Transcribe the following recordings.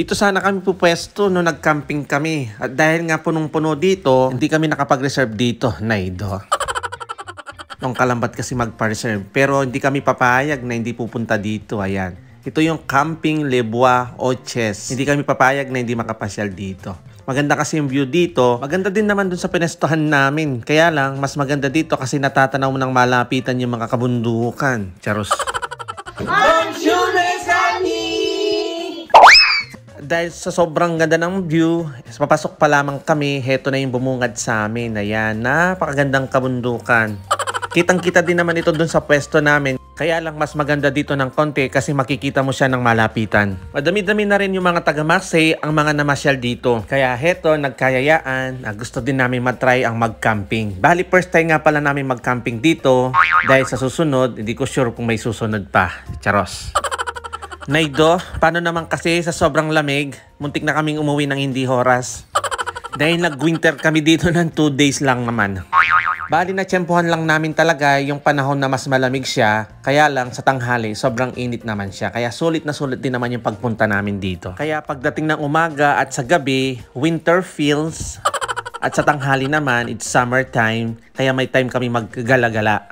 Dito sana kami pupwesto no nag-camping kami. At dahil nga punong-puno dito, hindi kami nakapag-reserve dito, Naido. Nung kalambat kasi magpa-reserve. Pero hindi kami papayag na hindi pupunta dito. Ayan. Ito yung Camping Les Bois Oches. Hindi kami papayag na hindi makapasyal dito. Maganda kasi yung view dito. Maganda din naman dun sa pinestohan namin. Kaya lang, mas maganda dito kasi natatanaw mo ng malapitan yung mga kabundukan. Charos. Dahil sa sobrang ganda ng view, papasok pa lamang kami, heto na yung bumungad sa amin. Ayan, napakagandang kabundukan. Kitang-kita din naman ito dun sa pwesto namin. Kaya lang mas maganda dito ng konti kasi makikita mo siya ng malapitan. Madami-dami na rin yung mga taga-Marseille ang mga namasyal dito. Kaya heto, nagkayayaan. Gusto din namin matry ang mag-camping. Bali, first time nga pala namin mag-camping dito. Dahil sa susunod, hindi ko sure kung may susunod pa. Charos. Naido, paano naman kasi sa sobrang lamig, muntik na kaming umuwi ng hindi oras. Dahil nag-winter kami dito ng 2 days lang naman. Bali na tiyempohan lang namin talaga yung panahon na mas malamig siya. Kaya lang sa tanghali, sobrang init naman siya. Kaya sulit na sulit din naman yung pagpunta namin dito. Kaya pagdating ng umaga at sa gabi, winter feels. At sa tanghali naman, it's summertime. Kaya may time kami maggala-gala.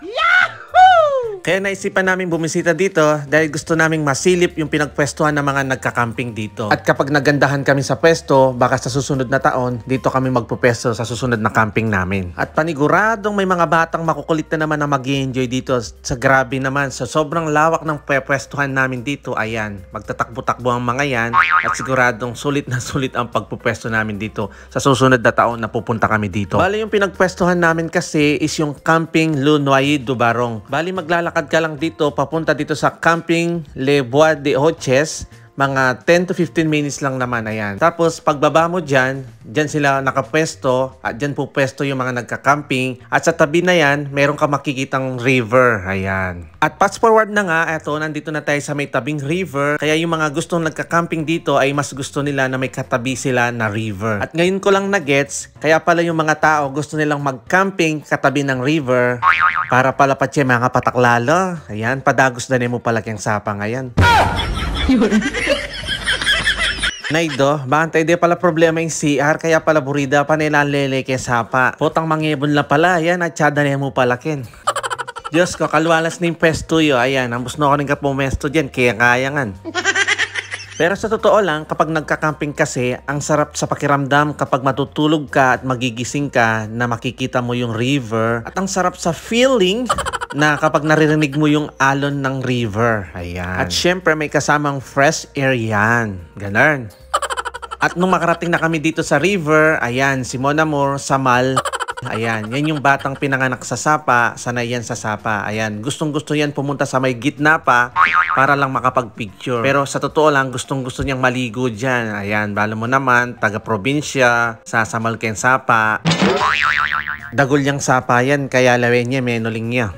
Kaya naisipan namin bumisita dito dahil gusto naming masilip yung pinagpwestuhan ng mga nagka-camping dito. At kapag nagandahan kami sa pwesto, baka sa susunod na taon, dito kami magpupwesto sa susunod na camping namin. At paniguradong may mga batang makukulit na naman na mag-i-enjoy dito sa grabe naman. Sa sobrang lawak ng pwestuhan namin dito, ayan, magtatakbo-takbo ang mga yan at siguradong sulit na sulit ang pagpupwesto namin dito sa susunod na taon na pupunta kami dito. Bali yung pinagpwestuhan namin kasi is yung Camping Le Noyer du Baron. Bali maglalakad ka lang dito, papunta dito sa Camping Les Bois Oches, mga 10 to 15 minutes lang naman, ayan. Tapos pagbaba mo dyan sila nakapwesto at dyan po pwesto yung mga nagka-camping at sa tabi na yan, meron ka makikitang river, ayan. At fast forward na nga, eto, nandito na tayo sa may tabing river, kaya yung mga gustong nagka-camping dito ay mas gusto nila na may katabi sila na river. At ngayon ko lang na-gets, kaya pala yung mga tao gusto nilang mag-camping katabi ng river, para pala pa siya mga pataklalo. Ayan, padagos na mo pala kayang sapa ngayon. Naido, bantay di pala problema yung CR, kaya pala burida pa nila lele kay sapa. Putang mangibon la pala, ayan, at tsada na mo palakin. Diyos ko, kalwalas na yung pesto yo, ayan, ambos na ako ng kapumesto dyan, kaya kayangan. Pero sa totoo lang, kapag nagka-camping kasi, ang sarap sa pakiramdam kapag matutulog ka at magigising ka na makikita mo yung river. At ang sarap sa feeling na kapag naririnig mo yung alon ng river. Ayan. At syempre may kasamang fresh air yan. Ganun. At nung makarating na kami dito sa river, ayan, si Mon Amour, Samal. Ayan, yan yung batang pinanganak sa Sapa, sanay yan sa Sapa. Ayan, gustong-gusto yan pumunta sa may gitna pa para lang makapag-picture. Pero sa totoo lang, gustong-gusto niyang maligo dyan. Ayan, balo mo naman, taga-probinsya, sasamal kayong Sapa. Dagol niyang Sapa yan, kaya lawin niya, menoling niya.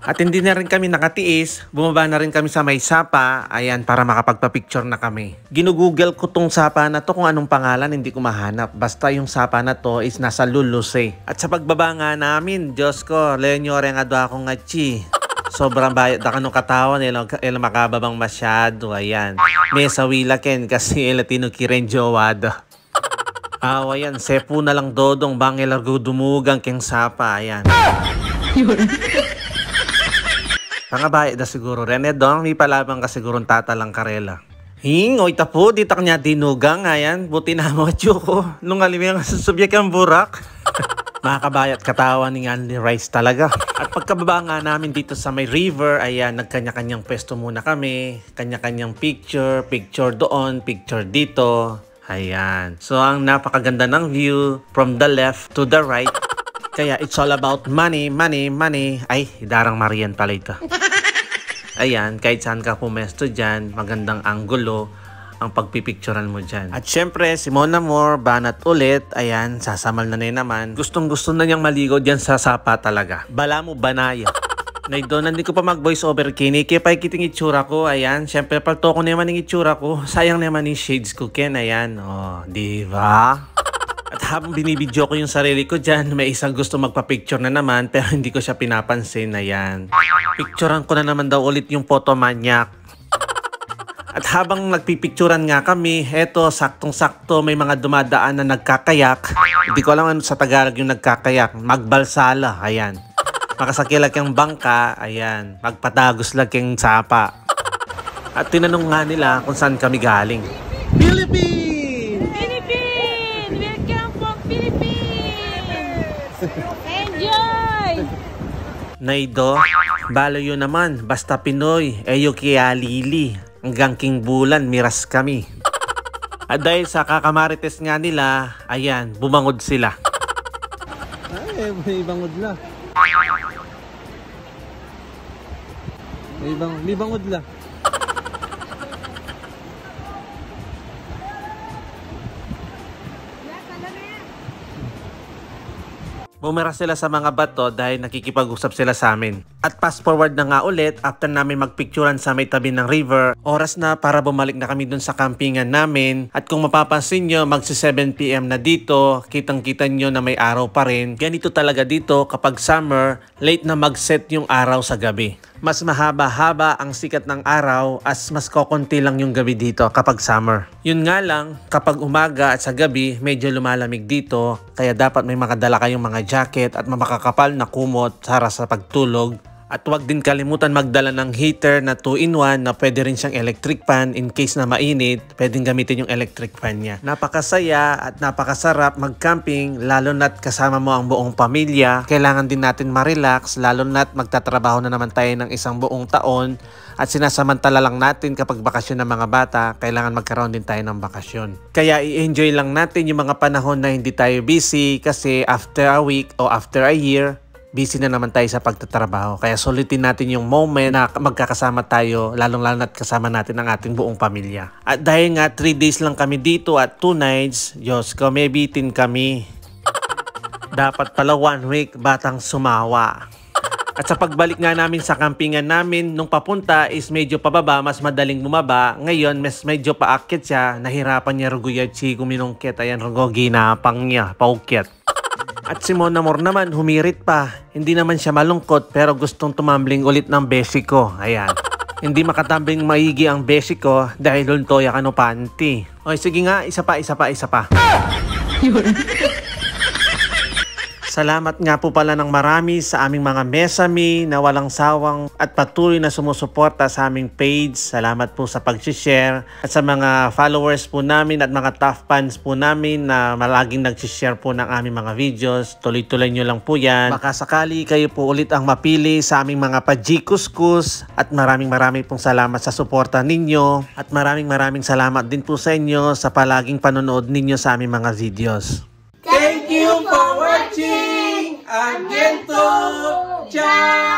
At hindi na rin kami nakatiis, bumaba na rin kami sa may Sapa, ayan, para makapagpa-picture na kami. Ginugoogle ko tong Sapa na to kung anong pangalan, hindi ko mahanap. Basta yung Sapa na to is nasa Luluse. At sa pagbaba nga namin, Diyos ko, lenyore nga do akong ngachi. Sobrang bayad da kanong katawan, ilo makababang masyado, ayan. May sawila ken kasi latino kiren jowada. Ayan, sepo na lang dodong bang ilargo dumugang keng Sapa, ayan. Pangabayad na siguro rin. Dong, may palabang ka sigurong tatalang karela. Oy tapo, di tak niya dinugang. Ayan, buti na mo ko. Nung alimang sa subjek ang burak. Makakabayat katawan ni Andy Rice talaga. At pagkababa nga namin dito sa may river, ayan, nagkanya-kanyang pwesto muna kami. Kanya-kanyang picture doon, picture dito. Ayan. So, ang napakaganda ng view from the left to the right. Kaya it's all about money, money, money. Ay, darang Marian pala ito. Ayan, kahit saan ka pumesto dyan, magandang anggulo ang pagpipicturan mo dyan. At syempre, si Mon Amour, banat ulit. Ayan, sasamal na naman. Gustong-gusto na niyang maligo dyan sa Sapa talaga. Bala mo, banaya. Naido, hindi ko pa mag-voice over kini. Kaya pa ikiting itsura ko. Ayan, syempre, palto ko naman yung itsura ko. Sayang naman yung shades ko, Ken. Ayan, oh, diba? At habang binibidyo ko yung sarili ko dyan, may isang gusto magpa-picture na naman pero hindi ko siya pinapansin. Ayan. Picturean ko na naman daw ulit yung photomaniac. At habang nagpipicturan nga kami, eto saktong-sakto may mga dumadaan na nagkakayak. Hindi ko alam ano sa Tagalog yung nagkakayak. Magbalsala, ayan. Makasakilak yung bangka, ayan. Magpatagos lang yung sapa. At tinanong nga nila kung saan kami galing. Philippines! Philippines! Welcome from Philippines! Enjoy! Naido, balo yun naman. Basta Pinoy, eyo kaya lili. Hanggang King Bulan, miras kami. At dahil sa kakamarites nga nila, ayan, bumangod sila. Ay, may bangod la. May bangod la. Bumira sila sa mga bato dahil nakikipag-usap sila sa amin. At fast forward na nga ulit, after namin magpicturan sa may tabi ng river, oras na para bumalik na kami dun sa campingan namin. At kung mapapansin nyo, magsi 7 PM na dito, kitang-kita nyo na may araw pa rin. Ganito talaga dito kapag summer, late na mag-set yung araw sa gabi. Mas mahaba-haba ang sikat ng araw as mas kokonti lang yung gabi dito kapag summer. Yun nga lang, kapag umaga at sa gabi, medyo lumalamig dito, kaya dapat may makadala kayong mga jacket at makakapal na kumot para sa pagtulog. At huwag din kalimutan magdala ng heater na 2-in-1 na pwede rin siyang electric fan in case na mainit, pwedeng gamitin yung electric fan niya. Napakasaya at napakasarap mag-camping lalo na't kasama mo ang buong pamilya. Kailangan din natin ma-relax lalo na't magtatrabaho na naman tayo ng isang buong taon at sinasamantala lang natin kapag bakasyon ng mga bata, kailangan magkaroon din tayo ng bakasyon. Kaya i-enjoy lang natin yung mga panahon na hindi tayo busy kasi after a week o after a year, busy na naman tayo sa pagtatrabaho. Kaya sulitin natin yung moment na magkakasama tayo, lalong-lalo na't kasama natin ang ating buong pamilya. At dahil nga 3 days lang kami dito at 2 nights, Diyos ko, may bitin kami. Dapat pala 1 week, batang sumawa. At sa pagbalik nga namin sa campingan namin, nung papunta is medyo pababa, mas madaling bumaba. Ngayon, mas medyo paakyat siya, nahirapan niya ruguyat si kuminungkit. Ayan, rugo, ginapang niya, paukyat. At si Mon Amour naman, humirit pa. Hindi naman siya malungkot pero gustong tumambling ulit ng beshi ko. Ayan. Hindi makatambling maigi ang beshi ko dahil luntoya ka no panty. Oy, sige nga, isa pa. Salamat nga po pala ng marami sa aming mga mesami na walang sawang at patuloy na sumusuporta sa aming page. Salamat po sa pag-share at sa mga followers po namin at mga tough fans po namin na malaging nag-share po ng aming mga videos. Tuloy-tuloy nyo lang po yan. Baka sakali kayo po ulit ang mapili sa aming mga pajikuskus at maraming pong salamat sa suporta ninyo at maraming salamat din po sa inyo sa palaging panonood ninyo sa aming mga videos. Thank you for watching. Again to ciao.